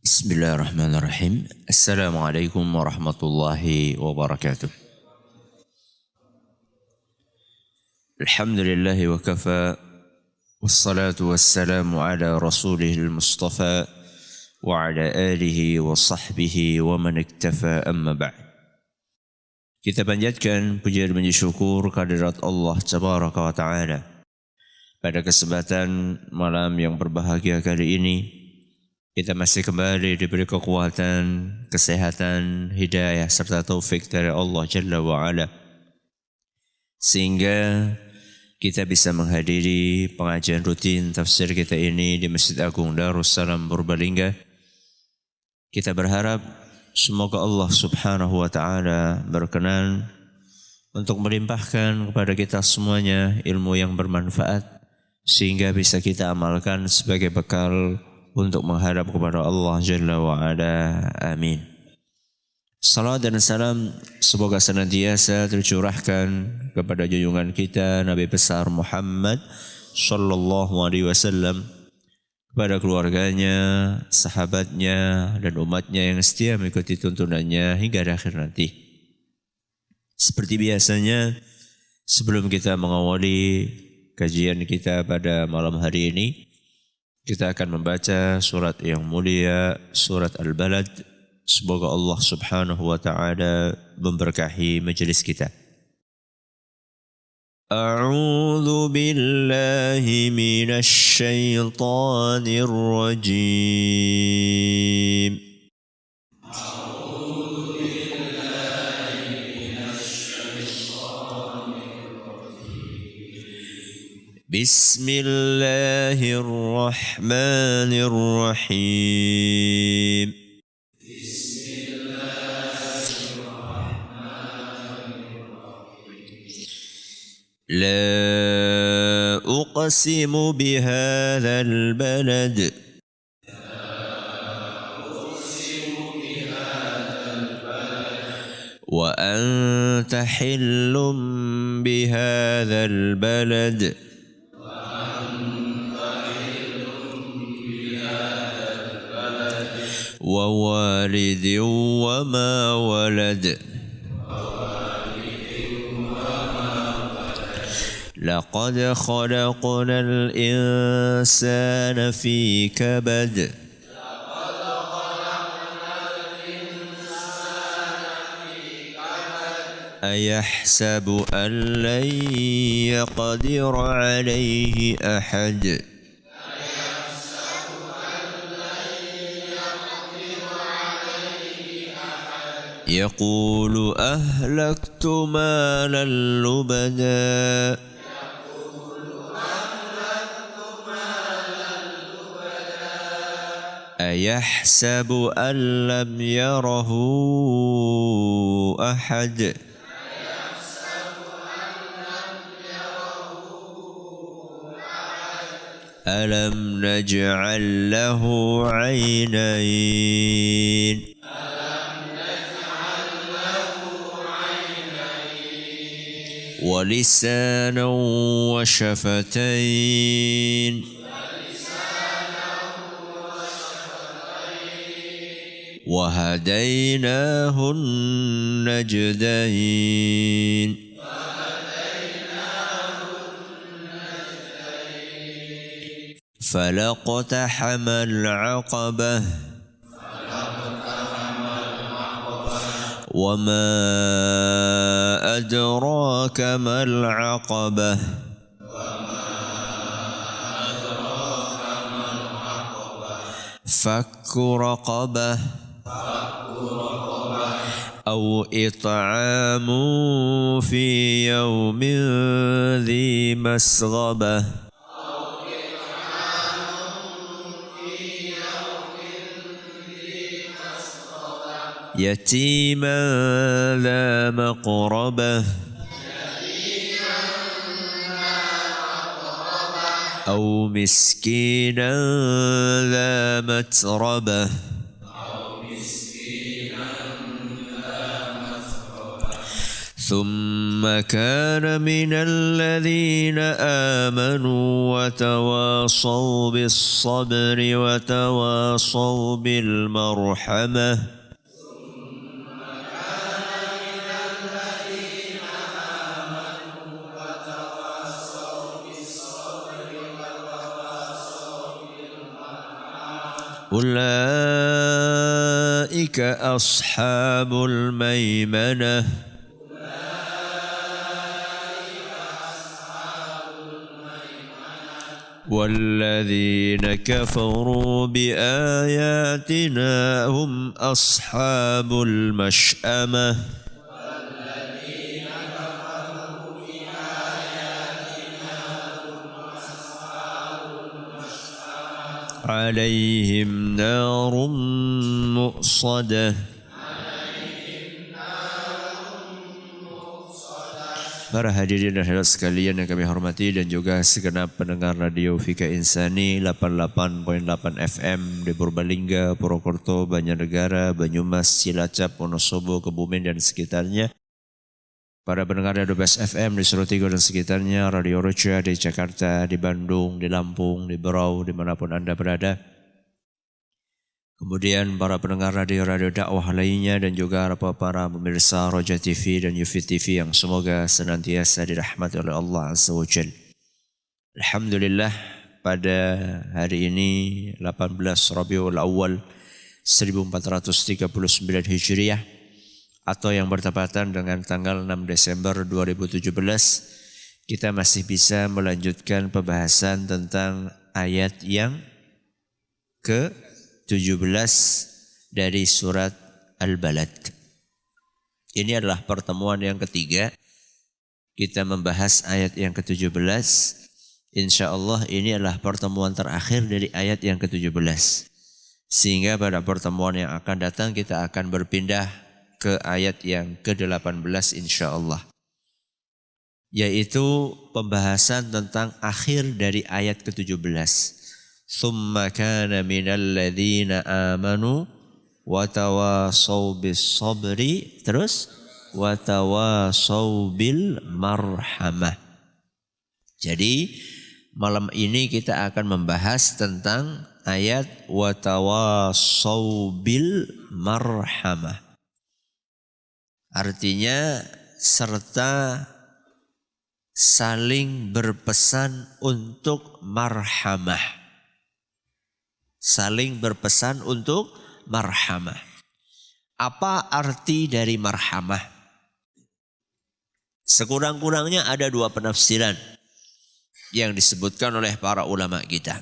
Bismillahirrahmanirrahim. Assalamualaikum warahmatullahi wabarakatuh. Alhamdulillahi wa kafa, wassalatu wassalamu ala rasulihil mustafa, wa ala alihi wa sahbihi wa man iktafa, amma ba'd. Kita panjatkan puja dan puji syukur kehadirat Allah Tabaraka wa Ta'ala. Pada kesempatan malam yang berbahagia kali ini, kita masih kembali diberi kekuatan, kesehatan, hidayah serta taufik dari Allah Jalla wa'ala. Sehingga kita bisa menghadiri pengajian rutin tafsir kita ini di Masjid Agung Darussalam Purbalingga. Kita berharap semoga Allah Subhanahu wa Ta'ala berkenan untuk melimpahkan kepada kita semuanya ilmu yang bermanfaat, sehingga bisa kita amalkan sebagai bekal untuk menghadap kepada Allah Jalla wa'ala. Amin. Salam dan salam semoga senantiasa tercurahkan kepada junjungan kita Nabi besar Muhammad sallallahu alaihi wasallam, kepada keluarganya, sahabatnya dan umatnya yang setia mengikuti tuntunannya hingga akhir nanti. Seperti biasanya, sebelum kita mengawali kajian kita pada malam hari ini, kita akan membaca surat yang mulia, surat Al-Balad. Semoga Allah Subhanahu wa Ta'ala memberkahi majelis kita. A'udzu billahi minasy syaithanir rajim. بسم الله الرحمن الرحيم. لا أقسم بهذا البلد وأنت حل بهذا البلد ووالد وما ولد لقد خلقنا الإنسان في كبد أيحسب أن لن يقدر عليه أحد يقول أهلكت مالا لبدا أيحسب أن لم يره أحد ألم نجعل له عينين ولسانا وشفتين وهديناه النجدين فلاقتحم العقبة وما أدراك ما العقبة فك رقبة أو إطعام في يوم ذي مسغبة يتيما ذا مقربة أو مسكينا ذا متربة ثم ثم كان من الذين آمنوا وتواصوا بالصبر وتواصوا بالمرحمة أولئك أصحاب الميمنة والذين كفروا بآياتنا هم أصحاب المشأمة عليهم نار مؤصدة. Para hadirin dan hadirat sekalian yang kami hormati dan juga segenap pendengar radio Fika Insani 88.8 FM di Purbalingga, Purwokerto, Banjarnegara, Banyumas, Cilacap, Wonosobo, Kebumen dan sekitarnya. Para pendengar radio Best FM di Solotigo dan sekitarnya, Radio Roja di Jakarta, di Bandung, di Lampung, di Berau, dimanapun Anda berada. Kemudian para pendengar radio-radio dakwah lainnya dan juga para pemirsa Roja TV dan Yufi TV yang semoga senantiasa dirahmati oleh Allah Azza wa Jalla. Alhamdulillah pada hari ini 18 Rabiul Awal 1439 Hijriah atau yang bertepatan dengan tanggal 6 Desember 2017 kita masih bisa melanjutkan pembahasan tentang ayat yang ke-17 dari surat Al-Balad. Ini adalah pertemuan yang ketiga kita membahas ayat yang ke-17. Insya Allah ini adalah pertemuan terakhir dari ayat yang ke-17. Sehingga pada pertemuan yang akan datang kita akan berpindah ke ayat yang ke-18 insya Allah. Yaitu pembahasan tentang akhir dari ayat ke-17. Thumma kana minal ladzina amanu wa tawasaw bis sabri terus wa tawasaw bil marhamah. Jadi malam ini kita akan membahas tentang ayat wa tawasaw bil marhamah. Artinya serta saling berpesan untuk marhamah. Saling berpesan untuk marhamah. Apa arti dari marhamah? Sekurang-kurangnya ada dua penafsiran yang disebutkan oleh para ulama kita.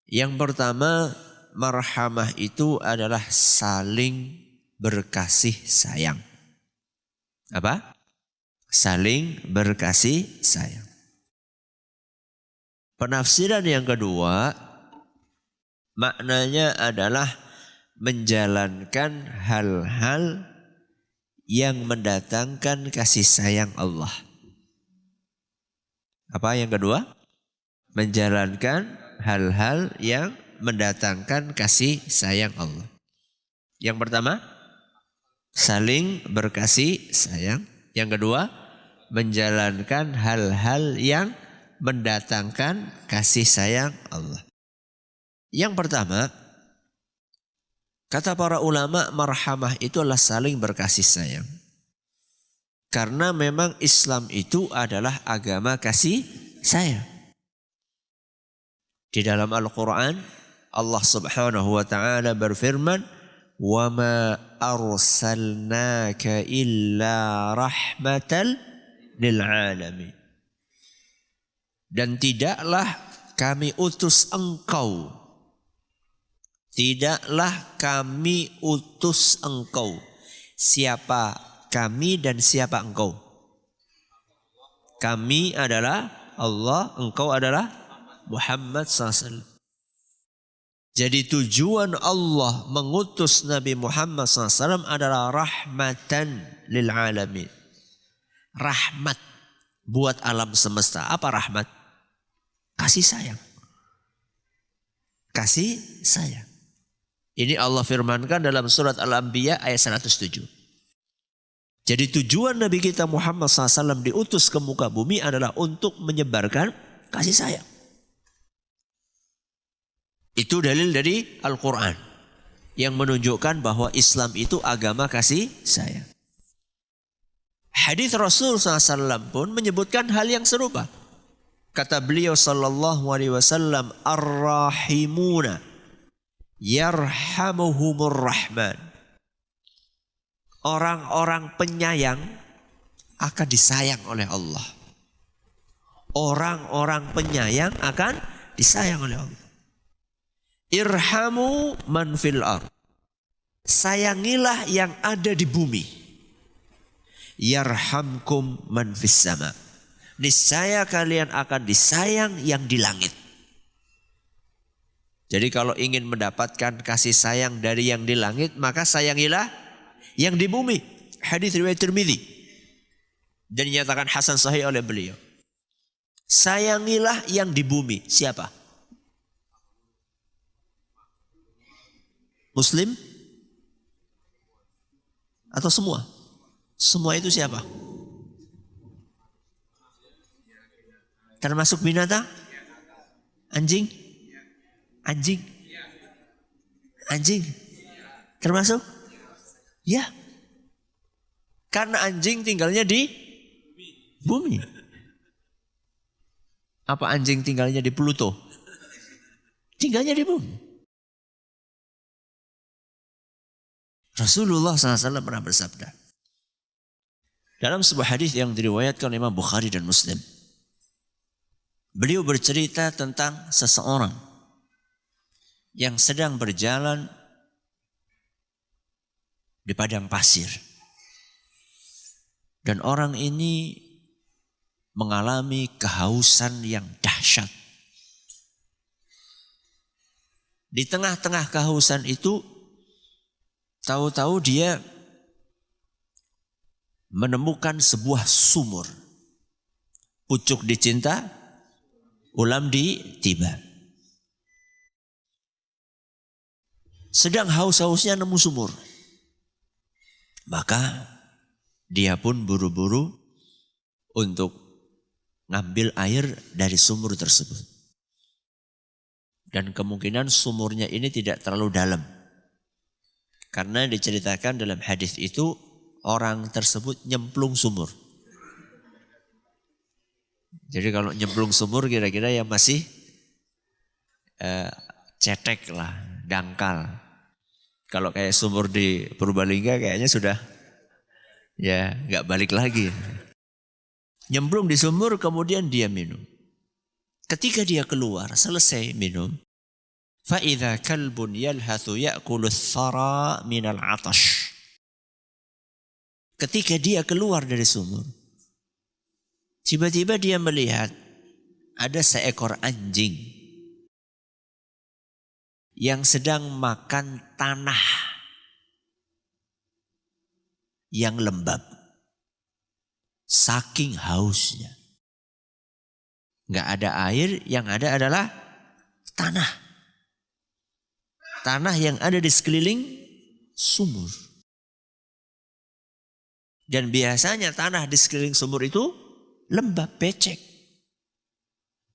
Yang pertama, marhamah itu adalah saling berkasih sayang. Apa? Saling berkasih sayang. Penafsiran yang kedua, maknanya adalah menjalankan hal-hal yang mendatangkan kasih sayang Allah. Apa yang kedua? Menjalankan hal-hal yang mendatangkan kasih sayang Allah. Yang pertama, saling berkasih sayang. Yang kedua, menjalankan hal-hal yang mendatangkan kasih sayang Allah. Yang pertama, kata para ulama, marhamah itu adalah saling berkasih sayang. Karena memang Islam itu adalah agama kasih sayang. Di dalam Al-Quran, Allah Subhanahu wa ta'ala berfirman, وَمَا أَرْسَلْنَاكَ إِلَّا رَحْمَةً لِلْعَالَمِينَ. Dan tidaklah kami utus engkau. Tidaklah kami utus engkau. Siapa kami dan siapa engkau? Kami adalah Allah, engkau adalah Muhammad SAW. Jadi tujuan Allah mengutus Nabi Muhammad SAW adalah rahmatan lil alamin. Rahmat buat alam semesta. Apa rahmat? Kasih sayang. Kasih sayang. Ini Allah firmankan dalam surat Al-Anbiya ayat 107. Jadi tujuan Nabi kita Muhammad SAW diutus ke muka bumi adalah untuk menyebarkan kasih sayang. Itu dalil dari Al-Quran yang menunjukkan bahwa Islam itu agama kasih sayang. Hadis Rasul SAW pun menyebutkan hal yang serupa. Kata beliau sallallahu alaihi wasallam, ar-rahimuna yarhamuhumur rahman. Orang-orang penyayang akan disayang oleh Allah. Orang-orang penyayang akan disayang oleh Allah. Irhamu man fil ard. Sayangilah yang ada di bumi. Yarhamkum man fis sama. Niscaya kalian akan disayang yang di langit. Jadi kalau ingin mendapatkan kasih sayang dari yang di langit, maka sayangilah yang di bumi. Hadis riwayat Tirmidzi dan dinyatakan hasan sahih oleh beliau. Sayangilah yang di bumi. Siapa? Muslim? Atau semua? Semua itu siapa? Termasuk binatang? Anjing? Anjing? Anjing? Termasuk? Ya. Karena anjing tinggalnya di bumi. Apa anjing tinggalnya di Pluto? Tinggalnya di bumi. Rasulullah SAW pernah bersabda dalam sebuah hadis yang diriwayatkan Imam Bukhari dan Muslim. Beliau bercerita tentang seseorang yang sedang berjalan di padang pasir. Dan orang ini mengalami kehausan yang dahsyat. Di tengah-tengah kehausan itu, tahu-tahu dia menemukan sebuah sumur. Pucuk dicinta, ulam ditiba. Sedang haus-hausnya nemu sumur. Maka dia pun buru-buru untuk ngambil air dari sumur tersebut. Dan kemungkinan sumurnya ini tidak terlalu dalam. Karena diceritakan dalam hadis itu orang tersebut nyemplung sumur. Jadi kalau nyemplung sumur kira-kira yang masih cetek lah, dangkal. Kalau kayak sumur di Purbalingga kayaknya sudah ya nggak balik lagi. Nyemplung di sumur kemudian dia minum. Ketika dia keluar selesai minum, فَإِذَا كَلْبٌ يَلْهَثُ يَأْكُلُ الثَّرَى مِنَ الْعَطَشِ. Ketika dia keluar dari sumur, tiba-tiba dia melihat ada seekor anjing yang sedang makan tanah yang lembab. Saking hausnya. Nggak ada air, yang ada adalah tanah. Tanah yang ada di sekeliling sumur. Dan biasanya tanah di sekeliling sumur itu lembab, becek.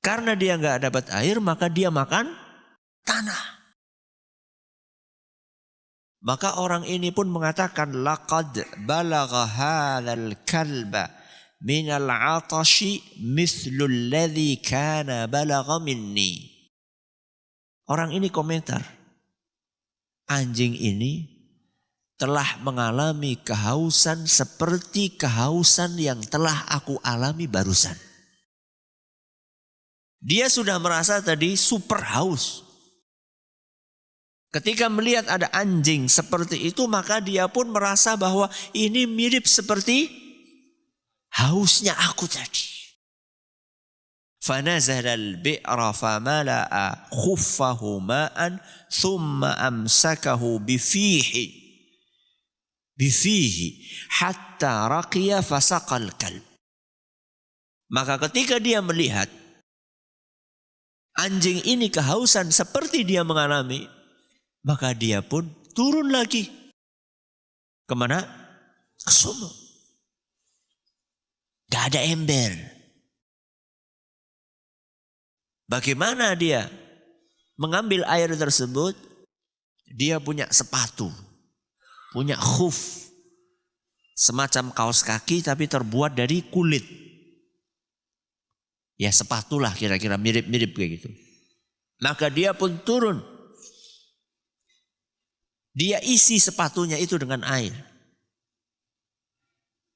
Karena dia nggak dapat air, maka dia makan tanah. Maka orang ini pun mengatakan, laqad balagha hadzal kalba minal 'atashi mithlu alladhi kana balagha minni. Orang ini komentar, anjing ini telah mengalami kehausan seperti kehausan yang telah aku alami barusan. Dia sudah merasa tadi super haus. Ketika melihat ada anjing seperti itu, maka dia pun merasa bahwa ini mirip seperti hausnya aku tadi. فَنَزَلَ الْبِئْرَ فَمَلَأَ خُفَّهُ مَاءً ثُمَّ أَمْسَكَهُ بِفِيهِ حَتَّى رَقِيَ فَسَقَى الْكَلْبِ. Maka ketika dia melihat anjing ini kehausan seperti dia mengalami, maka dia pun turun lagi. Kemana? Ke sumur. Gak ada ember. Bagaimana dia mengambil air tersebut? Dia punya sepatu, punya khuf, semacam kaos kaki tapi terbuat dari kulit. Ya sepatulah kira-kira mirip-mirip kayak gitu. Maka dia pun turun. Dia isi sepatunya itu dengan air.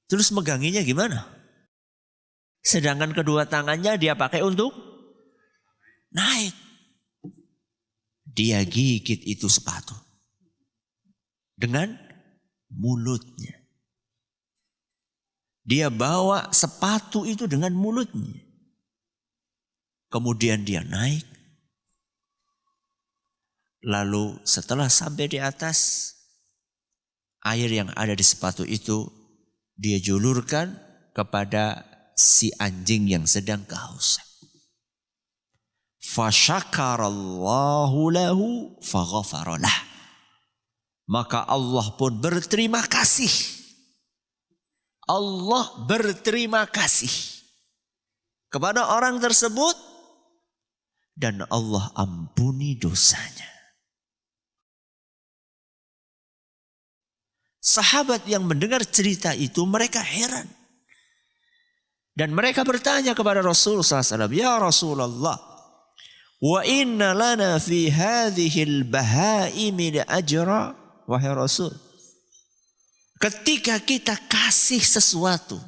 Terus meganginya gimana? Sedangkan kedua tangannya dia pakai untuk naik. Dia gigit itu sepatu. Dengan mulutnya. Dia bawa sepatu itu dengan mulutnya. Kemudian dia naik. Lalu setelah sampai di atas, air yang ada di sepatu itu dia julurkan kepada si anjing yang sedang kehausan. Fasyakarallahu lahu faghafaralah. Maka Allah pun berterima kasih. Allah berterima kasih kepada orang tersebut dan Allah ampuni dosanya. Sahabat yang mendengar cerita itu mereka heran. Dan mereka bertanya kepada Rasulullah SAW, ya Rasulullah, wa inna lana fi hadhil bahaimi ajra, wahai Rasul. Ketika kita kasih sesuatu,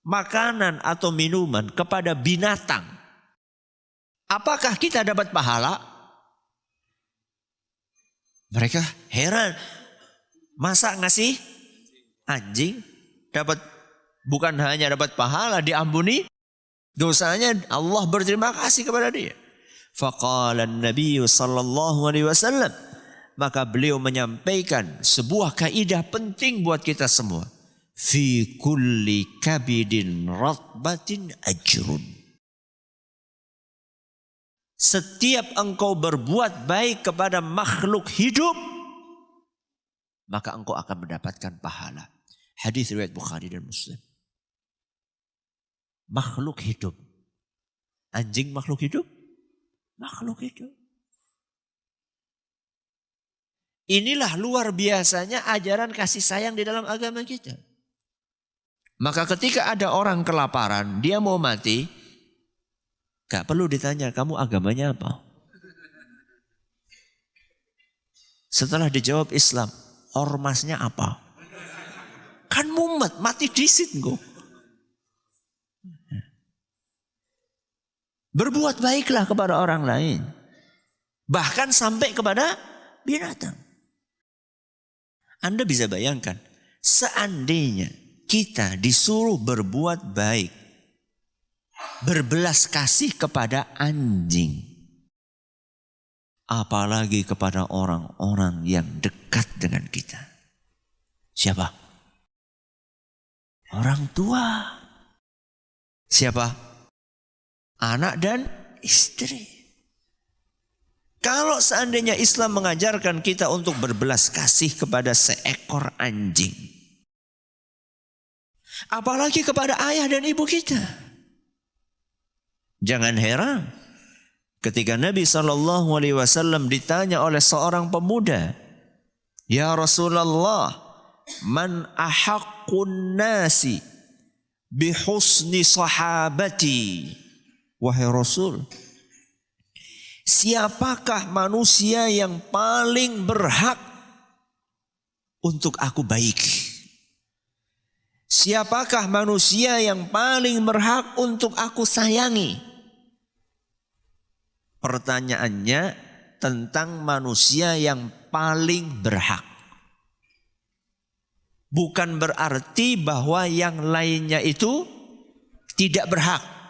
makanan atau minuman kepada binatang, apakah kita dapat pahala? Mereka heran. Masa ngasih anjing dapat, bukan hanya dapat pahala, diampuni dosanya, Allah berterima kasih kepada dia. Faqala an-nabiy sallallahu alaihi wasallam, maka beliau menyampaikan sebuah kaidah penting buat kita semua. Fi kulli kabidin ratbatin ajrun. Setiap engkau berbuat baik kepada makhluk hidup, maka engkau akan mendapatkan pahala. Hadis riwayat Bukhari dan Muslim. Makhluk hidup. Anjing makhluk hidup? Makhluk hidup. Inilah luar biasanya ajaran kasih sayang di dalam agama kita. Maka ketika ada orang kelaparan, dia mau mati, gak perlu ditanya, kamu agamanya apa? Setelah dijawab Islam, ormasnya apa? Kan mumet, mati disit kok. Berbuat baiklah kepada orang lain. Bahkan sampai kepada binatang. Anda bisa bayangkan, seandainya kita disuruh berbuat baik, berbelas kasih kepada anjing, apalagi kepada orang-orang yang dekat dengan kita. Siapa? Orang tua. Siapa? Anak dan istri. Kalau seandainya Islam mengajarkan kita untuk berbelas kasih kepada seekor anjing, apalagi kepada ayah dan ibu kita. Jangan heran ketika Nabi SAW ditanya oleh seorang pemuda, ya Rasulullah, man ahaqqun nasi bihusni sahabati. Wahai Rasul, siapakah manusia yang paling berhak untuk aku baik? Siapakah manusia yang paling berhak untuk aku sayangi? Pertanyaannya tentang manusia yang paling berhak. Bukan berarti bahwa yang lainnya itu tidak berhak.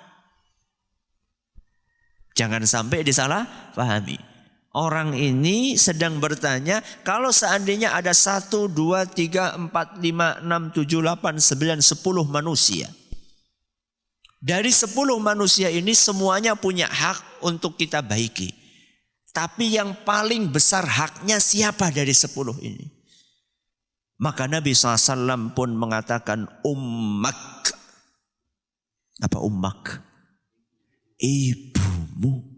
Jangan sampai disalah pahami. Orang ini sedang bertanya, kalau seandainya ada 1, 2, 3, 4, 5, 6, 7, 8, 9, 10 manusia. Dari 10 manusia ini semuanya punya hak untuk kita baiki. Tapi yang paling besar haknya siapa dari 10 ini? Maka Nabi SAW pun mengatakan ummak. Apa ummak? Ibumu.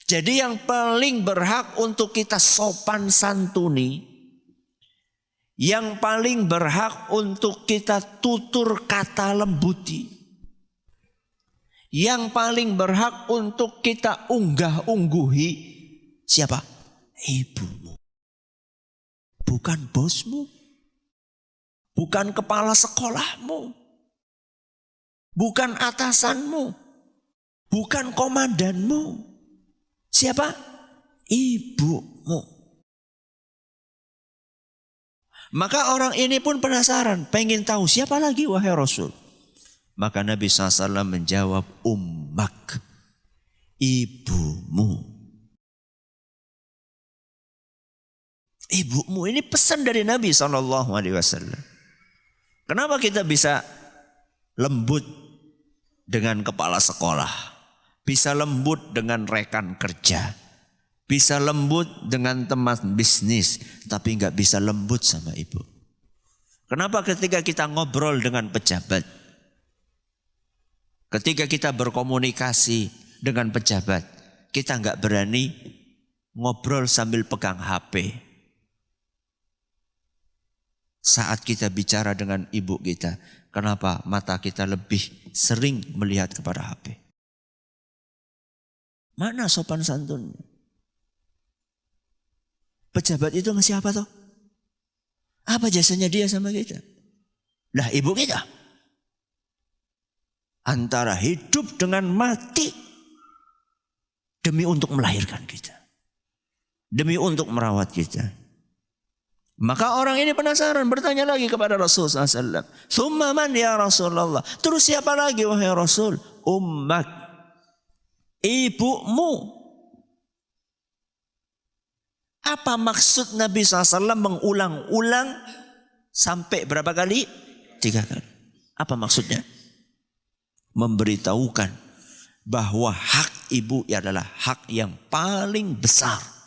Jadi yang paling berhak untuk kita sopan santuni, yang paling berhak untuk kita tutur kata lembuti, yang paling berhak untuk kita unggah-ungguhi, siapa? Ibumu. Bukan bosmu, bukan kepala sekolahmu, bukan atasanmu, bukan komandanmu. Siapa? Ibumu. Maka orang ini pun penasaran, pengen tahu siapa lagi wahai Rasul. Maka Nabi SAW menjawab, ummak, ibumu. Ibumu, ini pesan dari Nabi SAW. Kenapa kita bisa lembut dengan kepala sekolah, bisa lembut dengan rekan kerja, bisa lembut dengan teman bisnis, tapi nggak bisa lembut sama ibu? Kenapa ketika kita ngobrol dengan pejabat, ketika kita berkomunikasi dengan pejabat, kita nggak berani ngobrol sambil pegang HP? Saat kita bicara dengan ibu kita, kenapa mata kita lebih sering melihat kepada HP? Mana sopan santunnya? Pejabat itu ngasih apa toh? Apa jasanya dia sama kita? Lah ibu kita. Antara hidup dengan mati demi untuk melahirkan kita. Demi untuk merawat kita. Maka orang ini penasaran, bertanya lagi kepada Rasulullah SAW. Thumma man ya Rasulullah? Terus siapa lagi wahai Rasul? Ummak, ibumu. Apa maksud Nabi SAW mengulang-ulang sampai berapa kali? 3 kali. Apa maksudnya? Memberitahukan bahwa hak ibu adalah hak yang paling besar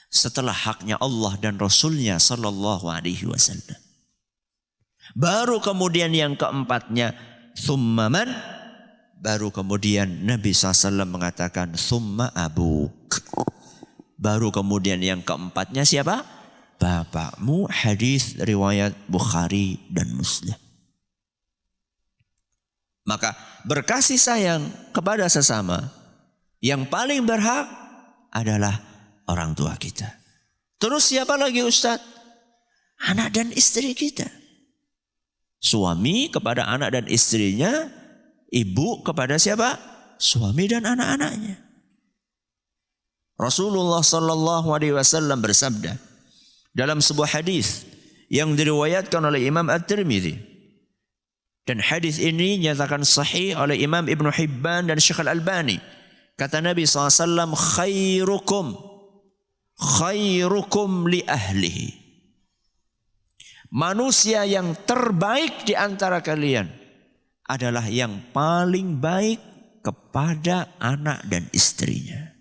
setelah haknya Allah dan Rasulnya Sallallahu Alaihi Wasallam. Baru kemudian yang keempatnya, thumma man. Baru kemudian Nabi SAW mengatakan, thumma abuk. Baru kemudian yang keempatnya siapa? Bapakmu. Hadis riwayat Bukhari dan Muslim. Maka berkasih sayang kepada sesama, yang paling berhak adalah orang tua kita. Terus siapa lagi Ustaz? Anak dan istri kita. Suami kepada anak dan istrinya, ibu kepada siapa? Suami dan anak-anaknya. Rasulullah sallallahu alaihi wasallam bersabda dalam sebuah hadis yang diriwayatkan oleh Imam At-Tirmidzi, dan hadis ini nyatakan sahih oleh Imam Ibn Hibban dan Syekh Al-Albani. Kata Nabi SAW, khairukum li ahlihi. Manusia yang terbaik di antara kalian adalah yang paling baik kepada anak dan istrinya.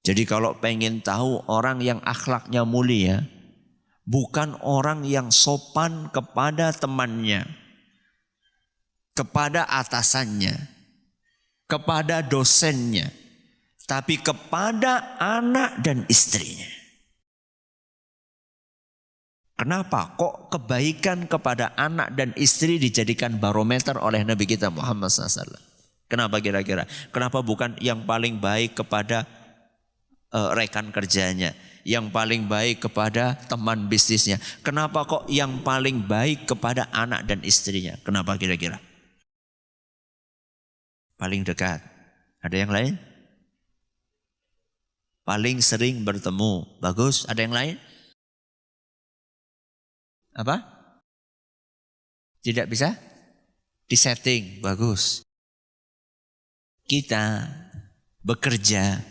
Jadi kalau pengen tahu orang yang akhlaknya mulia, bukan orang yang sopan kepada temannya, kepada atasannya, kepada dosennya, tapi kepada anak dan istrinya. Kenapa kok kebaikan kepada anak dan istri dijadikan barometer oleh Nabi kita Muhammad SAW? Kenapa kira-kira? Kenapa bukan yang paling baik kepada rekan kerjanya, yang paling baik kepada teman bisnisnya? Kenapa kok yang paling baik kepada anak dan istrinya? Kenapa kira-kira? Paling dekat. Ada yang lain? Paling sering bertemu. Bagus. Ada yang lain? Apa? Tidak bisa disetting. Bagus. Kita bekerja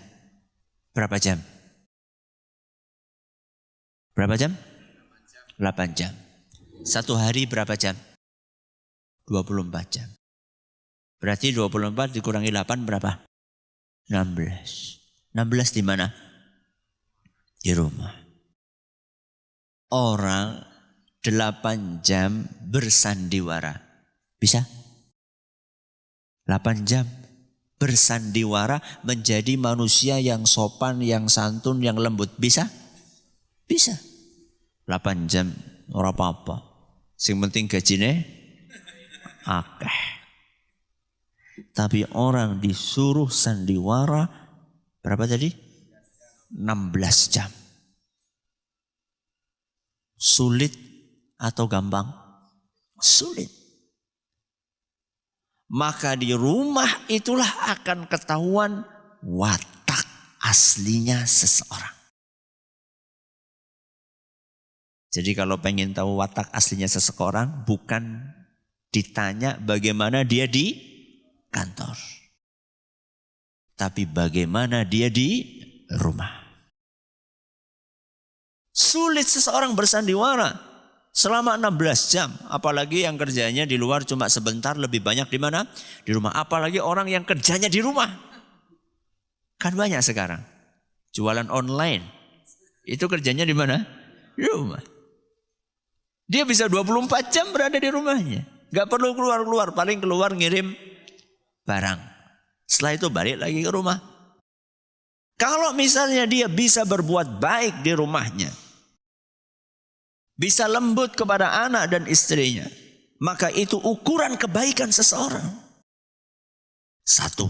berapa jam? Berapa jam? 8 jam. Satu hari berapa jam? 24 jam. Berarti 24 dikurangi 8 berapa? 16. 16 di mana? Di rumah. Orang 8 jam bersandiwara. Bisa? 8 jam bersandiwara menjadi manusia yang sopan, yang santun, yang lembut. Bisa? Bisa. 8 jam ora apa-apa. Sing penting gajine akeh. Tapi orang disuruh sandiwara berapa tadi? 16 jam. Sulit atau gampang? Sulit. Maka di rumah itulah akan ketahuan watak aslinya seseorang. Jadi kalau pengen tahu watak aslinya seseorang, bukan ditanya bagaimana dia di kantor, tapi bagaimana dia di rumah. Sulit seseorang bersandiwara selama 16 jam. Apalagi yang kerjanya di luar cuma sebentar, lebih banyak di mana? Di rumah. Apalagi orang yang kerjanya di rumah. Kan banyak sekarang. Jualan online. Itu kerjanya di mana? Di rumah. Dia bisa 24 jam berada di rumahnya. Gak perlu keluar-keluar. Paling keluar ngirim barang. Setelah itu balik lagi ke rumah. Kalau misalnya dia bisa berbuat baik di rumahnya, bisa lembut kepada anak dan istrinya, maka itu ukuran kebaikan seseorang. Satu.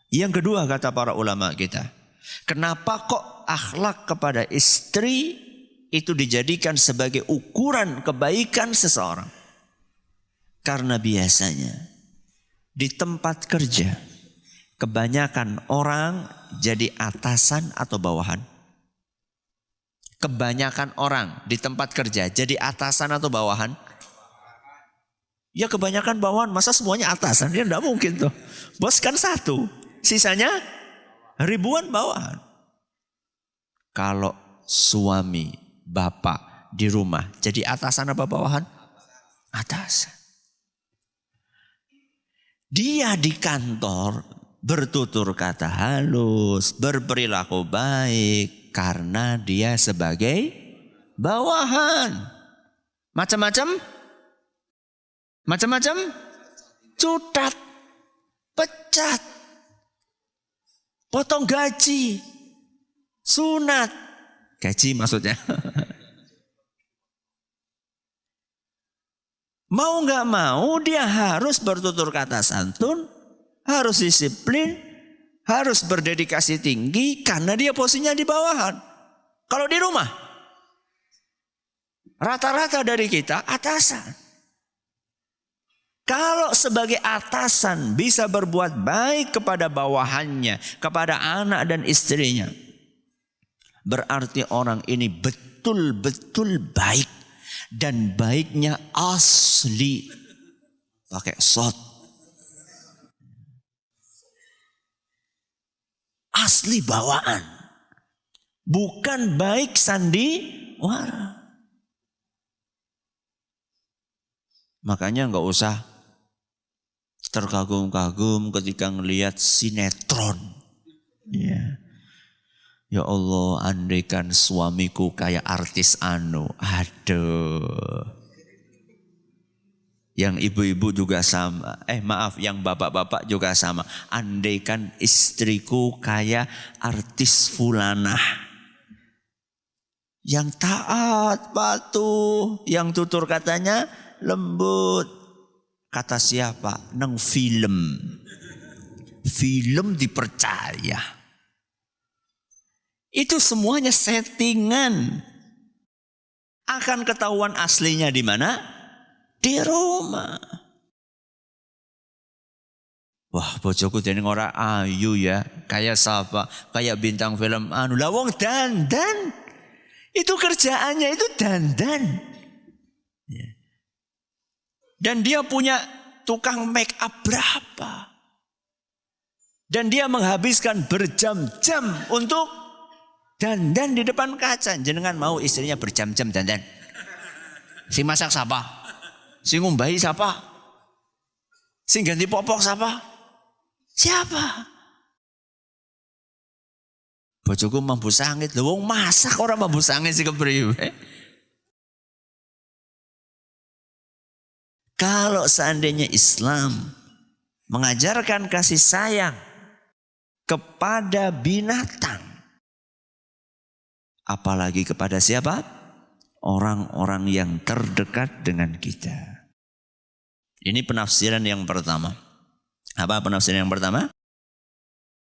Yang kedua kata para ulama kita, kenapa kok akhlak kepada istri itu dijadikan sebagai ukuran kebaikan seseorang? Karena biasanya di tempat kerja kebanyakan orang jadi atasan atau bawahan. Kebanyakan orang di tempat kerja jadi atasan atau bawahan? Ya kebanyakan bawahan, masa semuanya atasan? Ya enggak mungkin tuh. Bos kan satu, sisanya ribuan bawahan. Kalau suami, bapak di rumah jadi atasan apa bawahan? Atasan. Dia di kantor bertutur kata halus, berperilaku baik, karena dia sebagai bawahan. Macam-macam? Macam-macam? Cutat, pecat, potong gaji, sunat. Gaji maksudnya. Mau gak mau dia harus bertutur kata santun, harus disiplin, harus berdedikasi tinggi karena dia posisinya di bawahan. Kalau di rumah, rata-rata dari kita atasan. Kalau sebagai atasan bisa berbuat baik kepada bawahannya, kepada anak dan istrinya, berarti orang ini betul-betul baik. Dan baiknya asli. Pakai shot. Asli bawaan. Bukan baik sandiwara. Makanya nggak usah terkagum-kagum ketika ngelihat sinetron. Ya. Ya Allah, andaikan suamiku kayak artis anu. Aduh. Yang ibu-ibu juga sama. Maaf, yang bapak-bapak juga sama. Andaikan istriku kayak artis fulanah. Yang taat, patuh. Yang tutur katanya lembut. Kata siapa? Neng film. Film dipercaya. Itu semuanya settingan. Akan ketahuan aslinya di mana? Di rumah. Wah, bojoku jadi orang ayu ya. Kayak siapa? Kayak bintang film anu. Lawong dandan. Itu kerjaannya itu dandan. Dan dia punya tukang make up berapa? Dan dia menghabiskan berjam-jam untuk dandan di depan kaca. Jenengan mau istrinya berjam-jam dandan? Si masak siapa? Si ngumbahi siapa? Si ganti popok siapa? Siapa? Bojoku mambu sangit. Lho wong masak orang mambu sangit sih kepriwe. Kalau seandainya Islam mengajarkan kasih sayang kepada binatang, apalagi kepada siapa? Orang-orang yang terdekat dengan kita. Ini penafsiran yang pertama. Apa penafsiran yang pertama?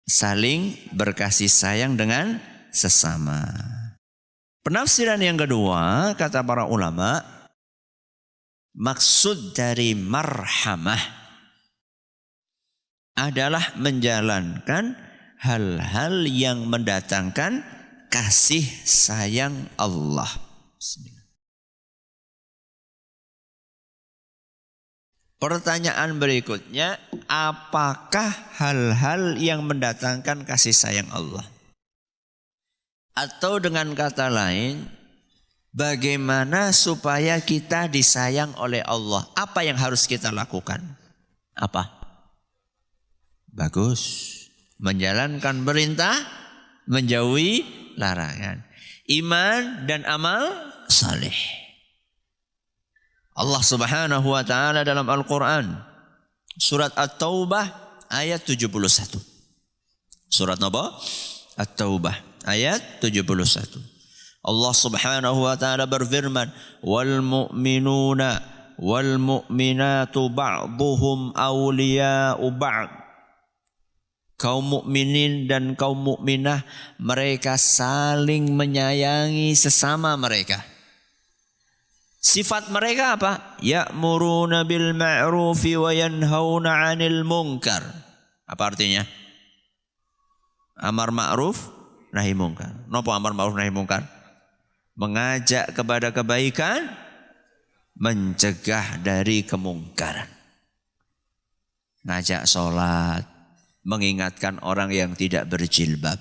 Saling berkasih sayang dengan sesama. Penafsiran yang kedua, kata para ulama, maksud dari marhamah adalah menjalankan hal-hal yang mendatangkan kasih sayang Allah. Bismillah. Pertanyaan berikutnya, apakah hal-hal yang mendatangkan kasih sayang Allah? Atau dengan kata lain, bagaimana supaya kita disayang oleh Allah? Apa yang harus kita lakukan? Apa? Bagus. Menjalankan perintah, menjauhi larangan. Iman dan amal saleh. Allah Subhanahu wa taala dalam Al-Qur'an surat At-Taubah ayat 71. Surat apa? At-Taubah ayat 71. Allah Subhanahu wa taala berfirman, "Wal mu'minuna wal mu'minatu ba'dhuhum awliya'u ba'd." Kaum mukminin dan kaum mukminah mereka saling menyayangi sesama mereka. Sifat mereka apa? Ya'muruna bil ma'rufi wa yanhauna 'anil munkar. Apa artinya? Amar ma'ruf, nahi munkar. Napa amar ma'ruf nahi munkar? Mengajak kepada kebaikan, mencegah dari kemungkaran. Ngajak sholat, mengingatkan orang yang tidak berjilbab.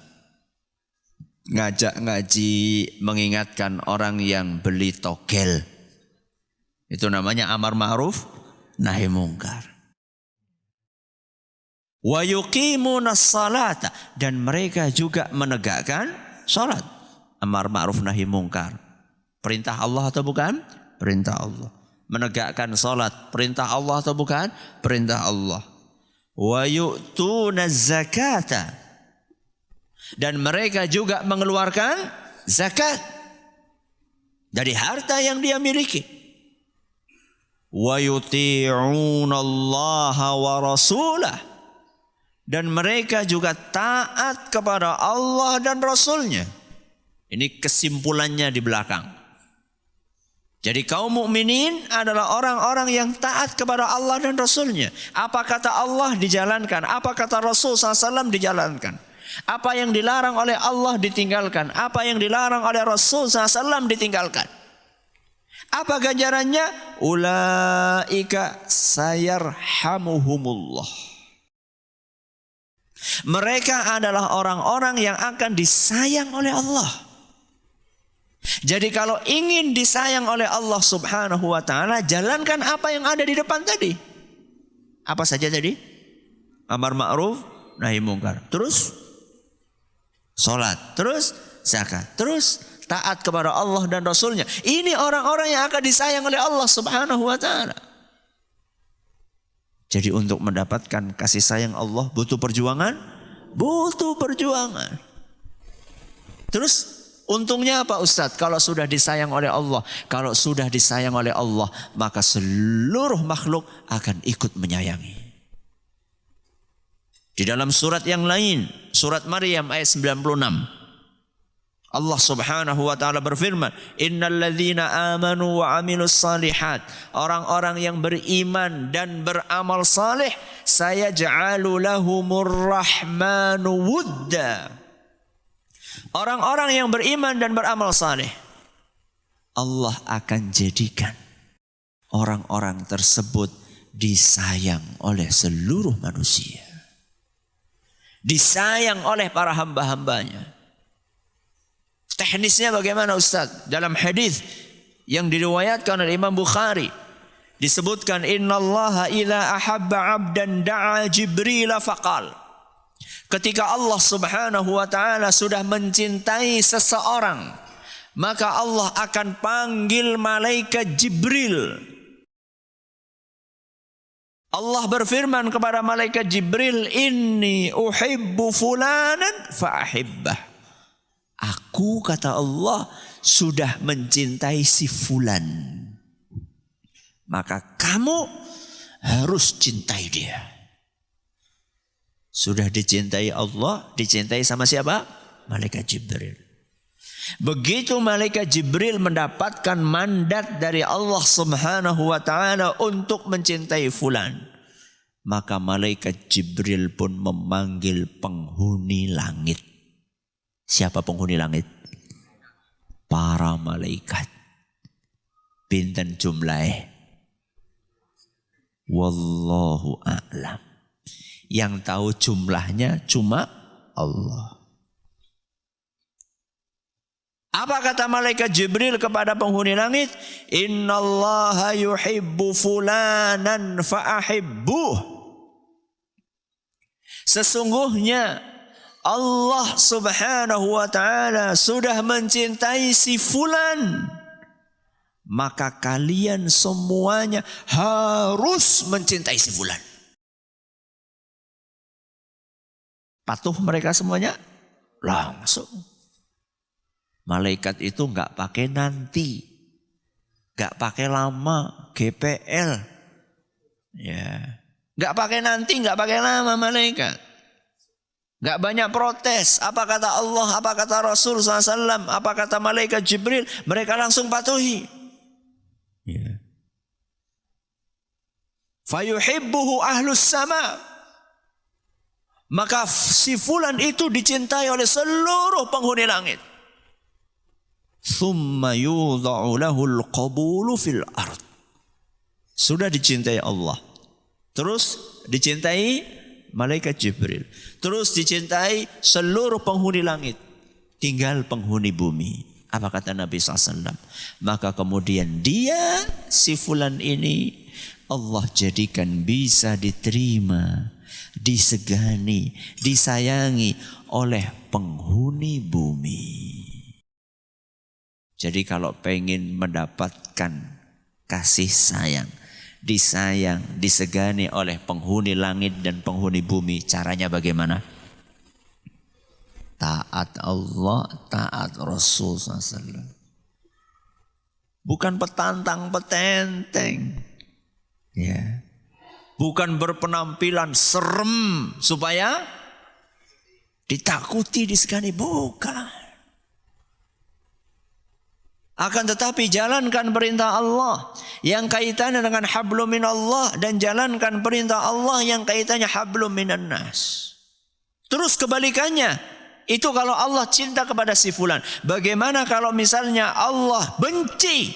Ngajak ngaji, mengingatkan orang yang beli togel. Itu namanya amar ma'ruf nahi munkar. Wa yuqimunas salata, dan mereka juga menegakkan salat. Amar ma'ruf nahi munkar. Perintah Allah atau bukan? Perintah Allah. Menegakkan salat, perintah Allah atau bukan? Perintah Allah. Wa yu'tunaz zakata, dan mereka juga mengeluarkan zakat dari harta yang dia miliki. Wa yuti'unallaha wa rasulah, dan mereka juga taat kepada Allah dan Rasulnya. Ini kesimpulannya di belakang. Jadi kaum mukminin adalah orang-orang yang taat kepada Allah dan Rasulnya. Apa kata Allah dijalankan, apa kata Rasul SAW dijalankan. Apa yang dilarang oleh Allah ditinggalkan, apa yang dilarang oleh Rasul SAW ditinggalkan. Apa ganjarannya? Ulaika sayarhamuhumullah. Mereka adalah orang-orang yang akan disayang oleh Allah. Jadi kalau ingin disayang oleh Allah Subhanahu wa taala, jalankan apa yang ada di depan tadi. Apa saja tadi? Amar ma'ruf, nahi munkar. Terus salat, terus zakat, terus taat kepada Allah dan Rasulnya. Ini orang-orang yang akan disayang oleh Allah Subhanahu wa ta'ala. Jadi untuk mendapatkan kasih sayang Allah butuh perjuangan? Butuh perjuangan. Terus untungnya apa Ustadz? Kalau sudah disayang oleh Allah. Kalau sudah disayang oleh Allah, maka seluruh makhluk akan ikut menyayangi. Di dalam surat yang lain, surat Maryam ayat 96. Allah Subhanahu wa taala berfirman, "Innalladzina amanu wa 'amilus shalihat." Orang-orang yang beriman dan beramal saleh, sayaj'alu lahumur rahmanu wudda. Orang-orang yang beriman dan beramal saleh, Allah akan jadikan orang-orang tersebut disayang oleh seluruh manusia. Disayang oleh para hamba-hambanya. Teknisnya bagaimana Ustaz? Dalam hadis yang diriwayatkan oleh Imam Bukhari disebutkan, innallaha idza ahabba 'abdan da'a Jibril faqal. Ketika Allah Subhanahu wa taala sudah mencintai seseorang, maka Allah akan panggil malaikat Jibril. Allah berfirman kepada malaikat Jibril, inni uhibbu fulanan fa'ahibbah. Aku, kata Allah, sudah mencintai si fulan. Maka kamu harus cintai dia. Sudah dicintai Allah, dicintai sama siapa? Malaikat Jibril. Begitu malaikat Jibril mendapatkan mandat dari Allah Subhanahu wa taala untuk mencintai fulan, maka malaikat Jibril pun memanggil penghuni langit. Siapa penghuni langit? Para malaikat. Pinten jumlahnya? Wallahu a'lam. Yang tahu jumlahnya cuma Allah. Apa kata malaikat Jibril kepada penghuni langit? Innallaha yuhibbu fulanan fa'ahibbuh. Sesungguhnya Allah Subhanahu wa taala sudah mencintai si fulan. Maka kalian semuanya harus mencintai si fulan. Patuh mereka semuanya? Langsung. Malaikat itu enggak pakai nanti. Enggak pakai lama, GPL. Ya. Enggak pakai nanti, enggak pakai lama malaikat. Enggak banyak protes. Apa kata Allah, apa kata Rasul SAW, apa kata malaikat Jibril, mereka langsung patuhi. Ya. Fayuhibbuhu ahlus sama. Maka si fulan itu dicintai oleh seluruh penghuni langit. Thumma yudha'u lahul qabulu fil ard. Sudah dicintai Allah. Terus dicintai malaikat Jibril. Terus dicintai seluruh penghuni langit. Tinggal penghuni bumi. Apa kata Nabi SAW? Maka kemudian dia, si fulan ini, Allah jadikan bisa diterima, disegani, disayangi oleh penghuni bumi. Jadi kalau pengen mendapatkan kasih sayang, disayang, disegani oleh penghuni langit dan penghuni bumi, caranya bagaimana? Taat Allah, taat Rasul SAW. Bukan petantang petenteng. Ya. Bukan berpenampilan serem supaya ditakuti, disegani. Bukan. Akan tetapi jalankan perintah Allah yang kaitannya dengan hablum minallah, dan jalankan perintah Allah yang kaitannya hablum minan nas. Terus kebalikannya, itu kalau Allah cinta kepada si fulan. Bagaimana kalau misalnya Allah benci?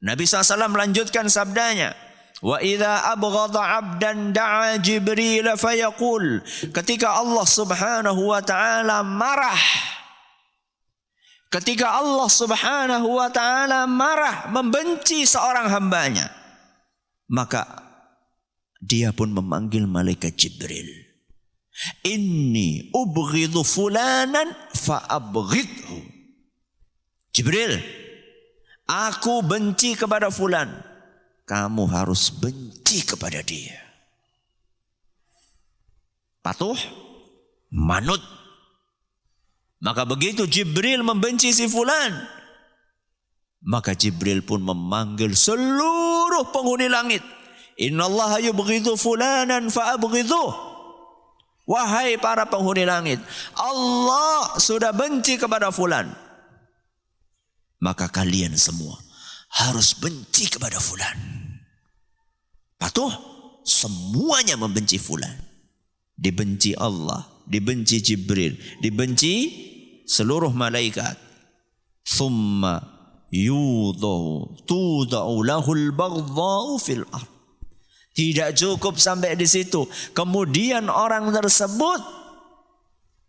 Nabi SAW melanjutkan sabdanya, wa idza abghadha 'abdan da'a Jibril fayaqul. Ketika Allah Subhanahu wa taala marah, ketika Allah Subhanahu wa taala marah, membenci seorang hambanya, maka dia pun memanggil malaikat Jibril. Inni ubghidhu fulanan fa'abghidhu. Jibril, aku benci kepada fulan. Kamu harus benci kepada dia. Patuh, manut. Maka begitu Jibril membenci si fulan, maka Jibril pun memanggil seluruh penghuni langit. Innallaha yubghidhu fulanan fa'abghidhuh. Wahai para penghuni langit, Allah sudah benci kepada fulan, maka kalian semua harus benci kepada fulan. Patuh, semuanya membenci fulan. Dibenci Allah, dibenci Jibril, dibenci seluruh malaikat. Thumma tuda'u lahul baghdha'u fil ard. Tidak cukup sampai di situ. Kemudian orang tersebut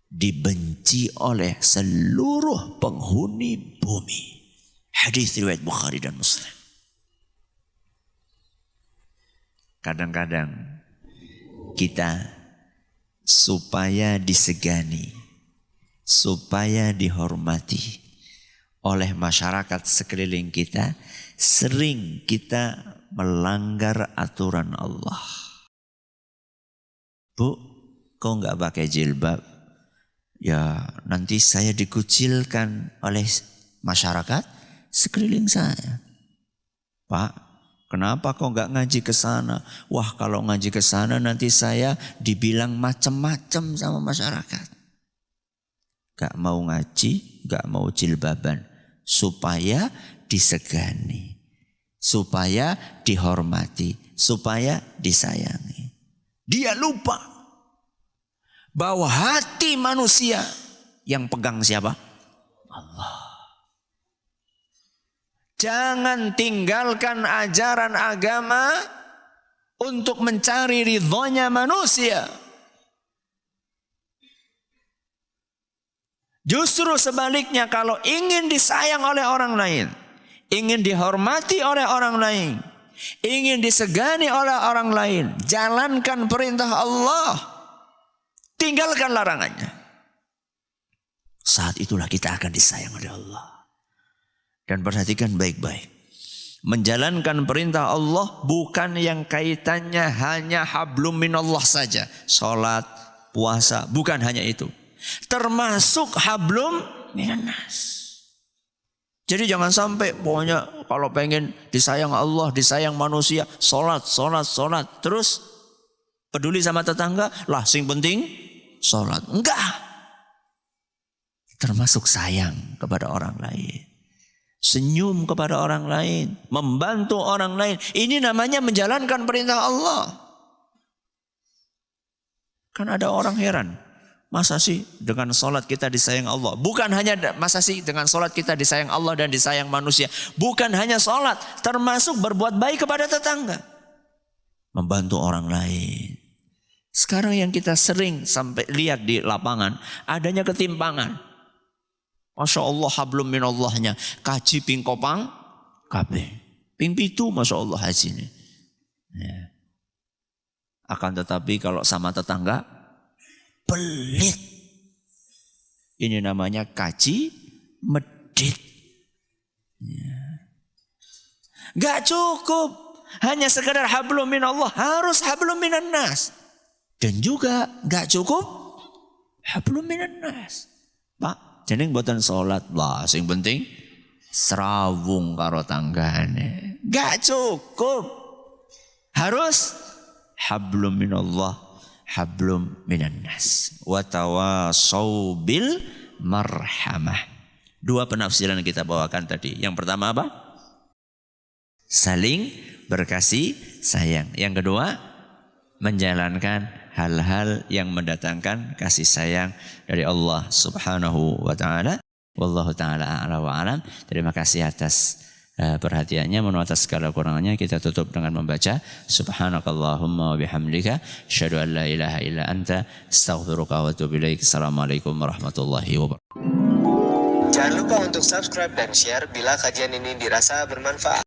dibenci oleh seluruh penghuni bumi. Hadis riwayat Bukhari dan Muslim. Kadang-kadang kita supaya disegani, supaya dihormati oleh masyarakat sekeliling kita, Sering kita melanggar aturan Allah. Bu, kok nggak pakai jilbab? Ya nanti saya dikucilkan oleh masyarakat sekeliling saya. Pak, kenapa kok nggak ngaji ke sana? Wah, kalau ngaji ke sana nanti saya dibilang macam-macam sama masyarakat. Gak mau ngaji, gak mau jilbaban, supaya disegani, supaya dihormati, supaya disayangi. Dia lupa bahwa hati manusia yang pegang siapa? Allah. Jangan tinggalkan ajaran agama untuk mencari ridhonya manusia. Justru sebaliknya, kalau ingin disayang oleh orang lain, ingin dihormati oleh orang lain, ingin disegani oleh orang lain, jalankan perintah Allah, tinggalkan larangannya. Saat itulah kita akan disayang oleh Allah. Dan perhatikan baik-baik. Menjalankan perintah Allah bukan yang kaitannya hanya hablum minallah saja. Salat, puasa, bukan hanya itu. Termasuk hablum minannas. Jadi jangan sampai pokoknya kalau pengen disayang Allah, disayang manusia, salat. Terus peduli sama tetangga, lah sing penting salat. Enggak. Termasuk sayang kepada orang lain. Senyum kepada orang lain, membantu orang lain. Ini namanya menjalankan perintah Allah. Kan ada orang heran. Masa sih dengan sholat kita disayang Allah? Bukan hanya masa sih dengan sholat kita disayang Allah dan disayang manusia. Bukan hanya sholat, termasuk berbuat baik kepada tetangga. Membantu orang lain. Sekarang yang kita sering sampai lihat di lapangan, adanya ketimpangan. Masya Allah hablum minallahnya. Kaji pingkopang kabeh. Ping pitu Masya Allah haji ini. Ya. Akan tetapi kalau sama tetangga, pelit. Ini namanya kaji medit. Ya. Gak cukup hanya sekedar hablum minallah, harus hablum minannas. Dan juga gak cukup hablum minannas. Pak, jeneng boten salat lah, sing penting serawung karo tanggane. Gak cukup. Harus hablum minallah, hablum minannas. Wa tawasau bil marhamah. Dua penafsiran yang kita bawakan tadi. Yang pertama apa? Saling berkasih sayang. Yang kedua, menjalankan hal-hal yang mendatangkan kasih sayang dari Allah Subhanahu wa taala. Wallahu taala a'la wa alam. Terima kasih atas perhatiannya. Mohon atas segala kurangannya. Kita tutup dengan membaca subhanakallahumma wa bihamdika asyhadu an la ilaha illa anta astaghfiruka wa atubu ilaik. Assalamualaikum warahmatullahi wabarakatuh. Jangan lupa untuk subscribe dan share bila kajian ini dirasa bermanfaat.